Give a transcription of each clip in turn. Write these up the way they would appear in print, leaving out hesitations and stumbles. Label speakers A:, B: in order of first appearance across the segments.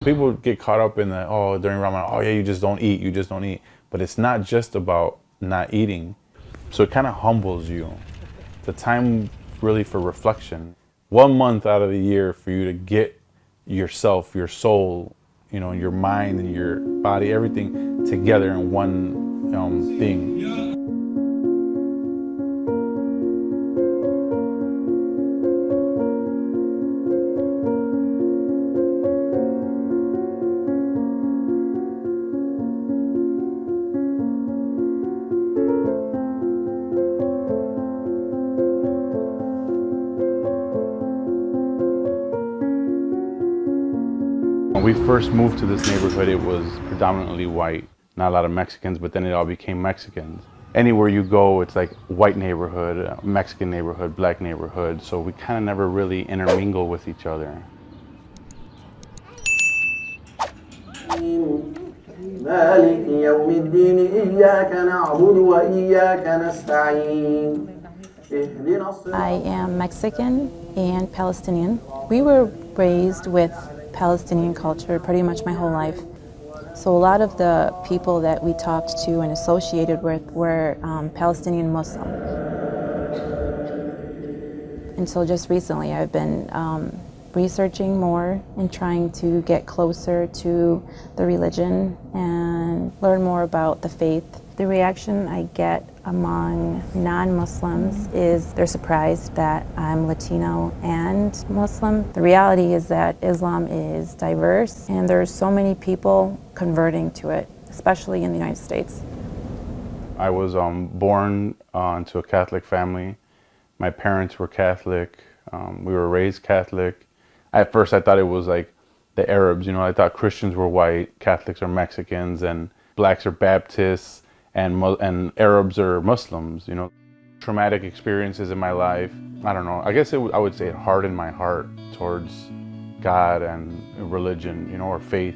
A: People get caught up in the, oh, during Ramadan, oh yeah, you just don't eat, you just don't eat. But it's not just about not eating. So it kind of humbles you. It's a time really for reflection. 1 month out of the year for you to get yourself, your soul, your mind and your body, everything together in one thing. When we first moved to this neighborhood, it was predominantly white. Not a lot of Mexicans, but then it all became Mexicans. Anywhere you go, it's like white neighborhood, Mexican neighborhood, black neighborhood. So we kind of never really intermingle with each other.
B: I am Mexican and Palestinian. We were raised with Palestinian culture pretty much my whole life. So a lot of the people that we talked to and associated with were Palestinian Muslim. Until just recently, I've been researching more and trying to get closer to the religion and learn more about the faith. The reaction I get among non-Muslims is they're surprised that I'm Latino and Muslim. The reality is that Islam is diverse and there's so many people converting to it, especially in the United States.
A: I was born into a Catholic family. My parents were Catholic. We were raised Catholic. At first I thought it was like the Arabs, I thought Christians were white, Catholics are Mexicans, and blacks are Baptists, and Arabs are Muslims, Traumatic experiences in my life, I don't know, I guess I would say it hardened my heart towards God and religion, or faith.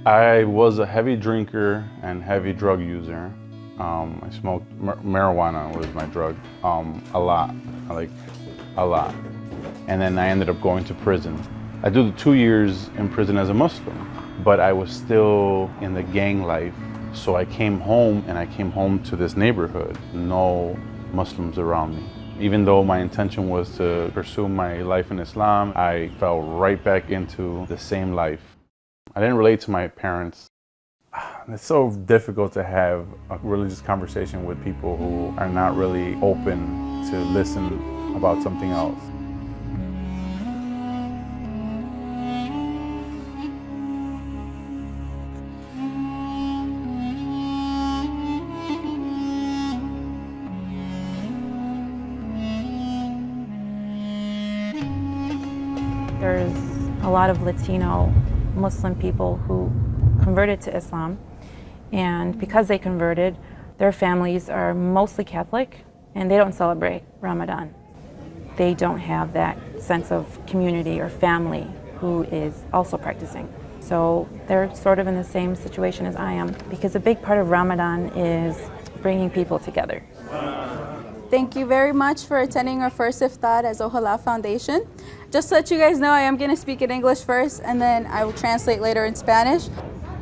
A: I was a heavy drinker and heavy drug user. I smoked marijuana was my drug, a lot. And then I ended up going to prison. I did the 2 years in prison as a Muslim, but I was still in the gang life. So I came home, and I came home to this neighborhood. No Muslims around me. Even though my intention was to pursue my life in Islam, I fell right back into the same life. I didn't relate to my parents. It's so difficult to have a religious conversation with people who are not really open to listen about something else.
B: There's a lot of Latino Muslim people who converted to Islam, and because they converted, their families are mostly Catholic and they don't celebrate Ramadan. They don't have that sense of community or family who is also practicing. So they're sort of in the same situation as I am, because a big part of Ramadan is bringing people together.
C: Thank you very much for attending our first iftar as Ohala Foundation. Just to let you guys know, I am going to speak in English first and then I will translate later in Spanish.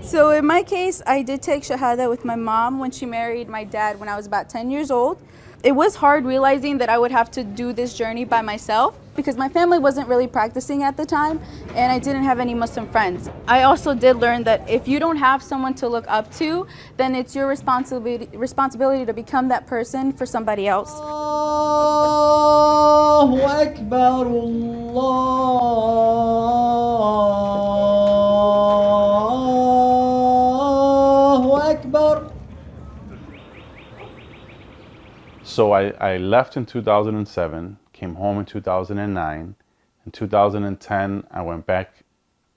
C: So in my case, I did take Shahada with my mom when she married my dad when I was about 10 years old. It was hard realizing that I would have to do this journey by myself because my family wasn't really practicing at the time and I didn't have any Muslim friends. I also did learn that if you don't have someone to look up to, then it's your responsibility to become that person for somebody else.
D: Allahu Akbar, Allahu Akbar.
A: So I left in 2007, came home in 2009. In 2010, I went back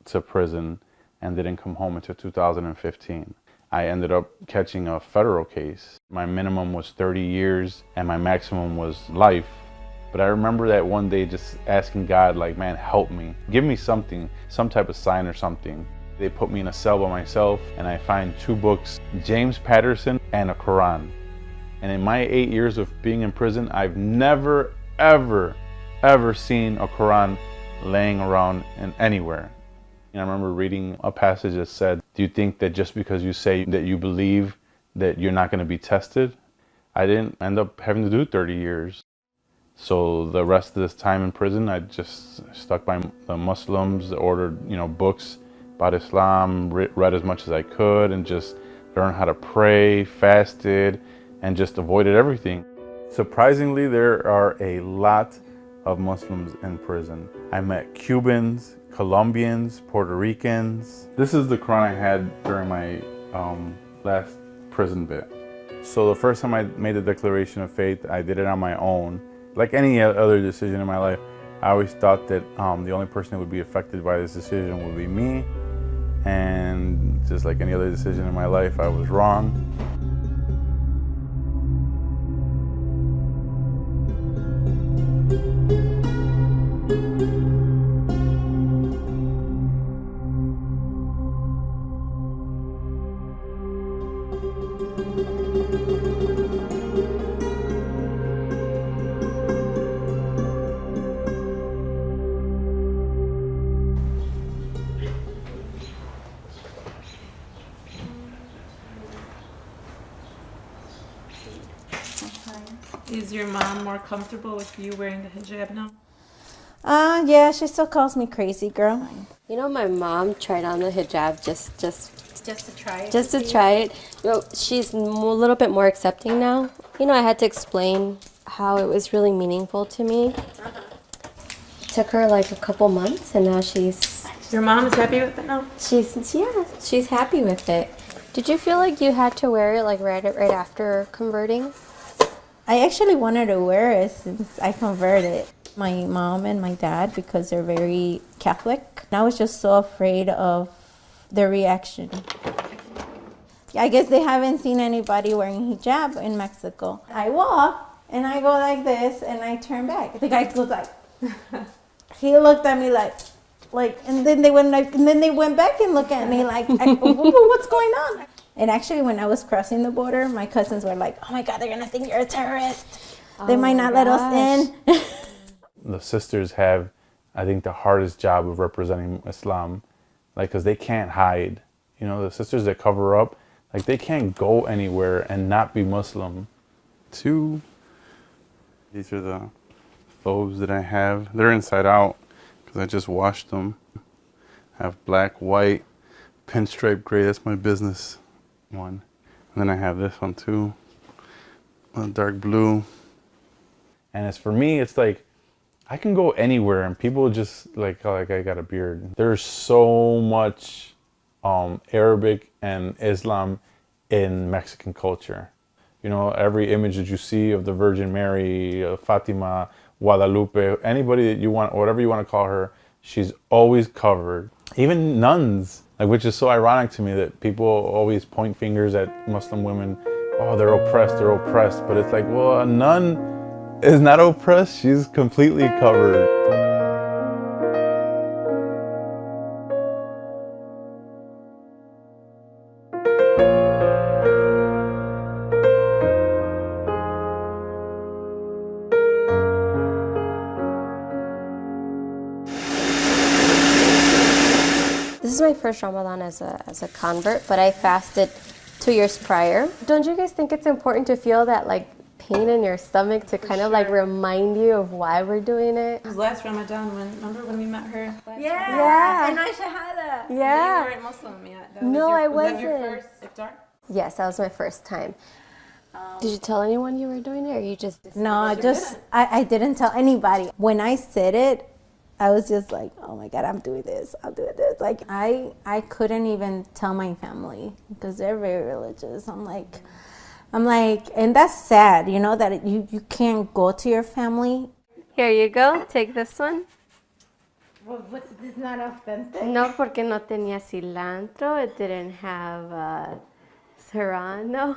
A: to prison and didn't come home until 2015. I ended up catching a federal case. My minimum was 30 years and my maximum was life. But I remember that one day just asking God, like, man, help me. Give me something, some type of sign or something. They put me in a cell by myself and I find 2 books, James Patterson and a Quran. And in my 8 years of being in prison, I've never, ever seen a Quran laying around anywhere. And I remember reading a passage that said, do you think that just because you say that you believe that you're not going to be tested? I didn't end up having to do 30 years. So the rest of this time in prison, I just stuck by the Muslims, ordered, books about Islam, read as much as I could, and just learned how to pray, fasted, and just avoided everything. Surprisingly, there are a lot of Muslims in prison. I met Cubans, Colombians, Puerto Ricans. This is the Quran I had during my last prison bit. So the first time I made the declaration of faith, I did it on my own. Like any other decision in my life, I always thought that the only person that would be affected by this decision would be me. And just like any other decision in my life, I was wrong.
B: Is your mom more comfortable with you wearing the hijab now?
E: Yeah, she still calls me crazy girl.
F: You know, my mom tried on the hijab just
B: to try it?
F: to try it. She's a little bit more accepting now. I had to explain how it was really meaningful to me. It took her like a couple months, and now
B: Your mom is happy with it now?
F: she's happy with it. Did you feel like you had to wear it like right after converting?
E: I actually wanted to wear it since I converted. My mom and my dad, because they're very Catholic, and I was just so afraid of their reaction. I guess they haven't seen anybody wearing hijab in Mexico. I walk and I go like this and I turn back. The guy goes like, he looked at me like, and then they went back and looked at me like, what's going on? And actually, when I was crossing the border, my cousins were like, oh my God, they're gonna think you're a terrorist. They might not let us in.
A: The sisters have, I think, the hardest job of representing Islam, because they can't hide. The sisters that cover up, they can't go anywhere and not be Muslim. These are the thobes that I have. They're inside out because I just washed them. I have black, white, pinstripe gray. That's my business one. And then I have this one too, a dark blue. And as for me, it's like I can go anywhere and people just like I got a beard. There's so much Arabic and Islam in Mexican culture. Every image that you see of the Virgin Mary, Fatima, Guadalupe, anybody that you want, whatever you want to call her, she's always covered. Even nuns, which is so ironic to me that people always point fingers at Muslim women. Oh, they're oppressed. But it's like, well, a nun is not oppressed. She's completely covered.
F: This is my first Ramadan as a convert, but I fasted 2 years prior. Don't you guys think it's important to feel that pain in your stomach to kind of remind you of why we're doing it?
B: It was last Ramadan remember when we met her?
F: Yeah.
E: And my shahada.
F: Yeah.
B: You weren't Muslim yet.
F: No, I
B: Was that your
F: wasn't.
B: first iftar?
F: Yes, that was my first time. Did you tell anyone you were doing it, or you just...
E: No, I didn't tell anybody. When I said it, I was just like, oh my God, I'm doing this. I couldn't even tell my family because they're very religious. I'm like, and that's sad, that you can't go to your family.
F: Here you go, take this one.
E: Well, this is not authentic.
F: No, porque no tenía cilantro. It didn't have serrano.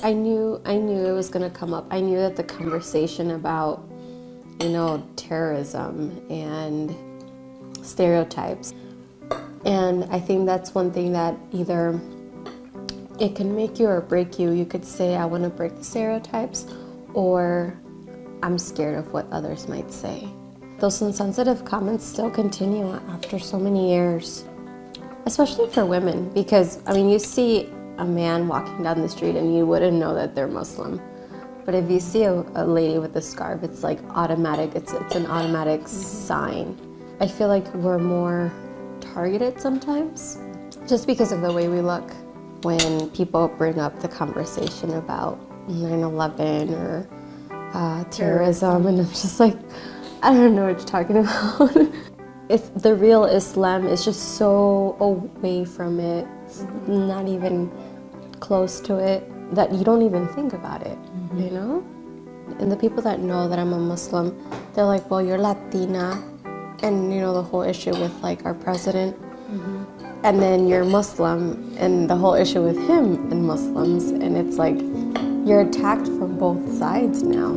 F: I knew it was gonna come up. I knew that the conversation about, terrorism and stereotypes, and I think that's one thing that either it can make you or break you. You could say, I want to break the stereotypes, or I'm scared of what others might say. Those insensitive comments still continue after so many years, especially for women, because I mean, you see a man walking down the street and you wouldn't know that they're Muslim. But if you see a lady with a scarf, it's like automatic, it's an automatic sign. I feel like we're more targeted sometimes, just because of the way we look. When people bring up the conversation about 9/11 or terrorism, and I'm just like, I don't know what you're talking about. If the real Islam is just so away from it, it's not even close to it, that you don't even think about it, you know? And the people that know that I'm a Muslim, they're like, well, you're Latina, and you know, the whole issue with like our president, and then you're Muslim, and the whole issue with him and Muslims, and it's like, you're attacked from both sides now.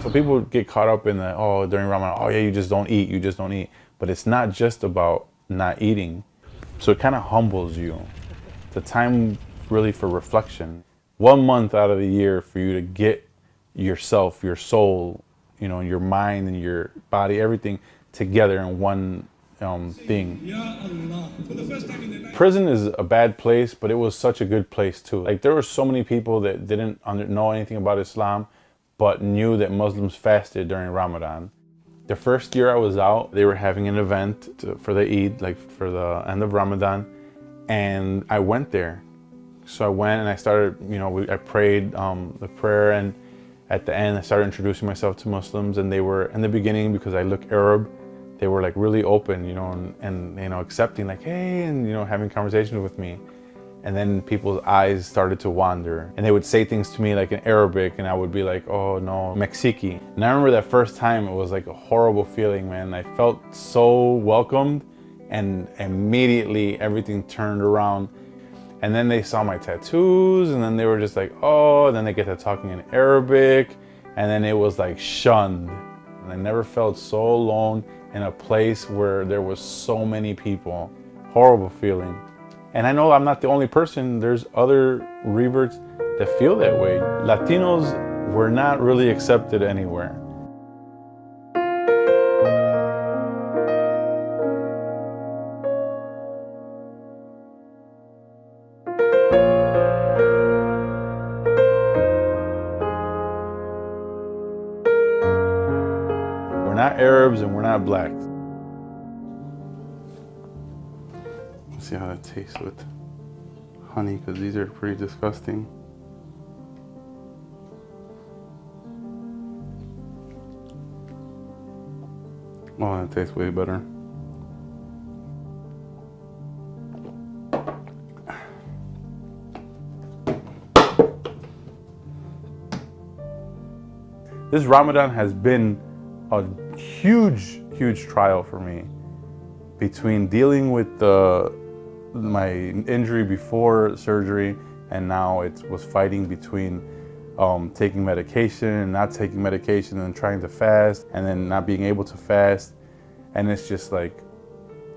A: So people get caught up in the, oh, during Ramadan, oh yeah, you just don't eat, you just don't eat. But it's not just about not eating. So it kind of humbles you. It's a time really for reflection. 1 month out of the year for you to get yourself, your soul, you know, your mind and your body, everything together in one thing. Prison is a bad place, but it was such a good place too. Like there were so many people that didn't know anything about Islam, but knew that Muslims fasted during Ramadan. The first year I was out, they were having an event for the Eid, like for the end of Ramadan, and I went there. So I went and I started, you know, I prayed the prayer, and at the end I started introducing myself to Muslims, and they were, in the beginning, because I look Arab, they were like really open, you know, and you know, accepting, like, hey, and you know, having conversations with me. And then people's eyes started to wander, and they would say things to me like in Arabic, and I would be like, oh no, Mexican. And I remember that first time, it was like a horrible feeling, man. I felt so welcomed, and immediately everything turned around. And then they saw my tattoos, and then they were just like, oh, and then they get to talking in Arabic, and then it was like shunned. And I never felt so alone in a place where there was so many people. Horrible feeling. And I know I'm not the only person. There's other reverts that feel that way. Latinos were not really accepted anywhere. We're not Arabs and we're not blacks. See how that tastes with honey, because these are pretty disgusting. Oh, that tastes way better. This Ramadan has been a huge, huge trial for me, between dealing with my injury before surgery, and now it was fighting between taking medication and not taking medication, and trying to fast and then not being able to fast. And it's just like,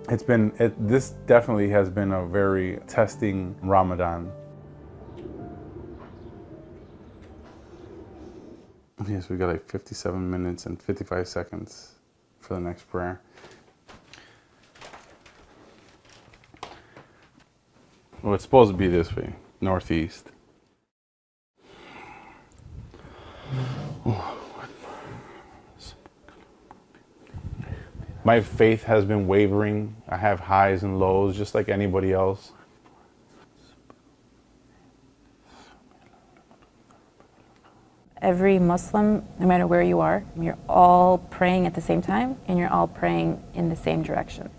A: this definitely has been a very testing Ramadan. Yes, we got like 57 minutes and 55 seconds for the next prayer. Well, it's supposed to be this way, northeast. My faith has been wavering. I have highs and lows, just like anybody else.
B: Every Muslim, no matter where you are, you're all praying at the same time, and you're all praying in the same direction.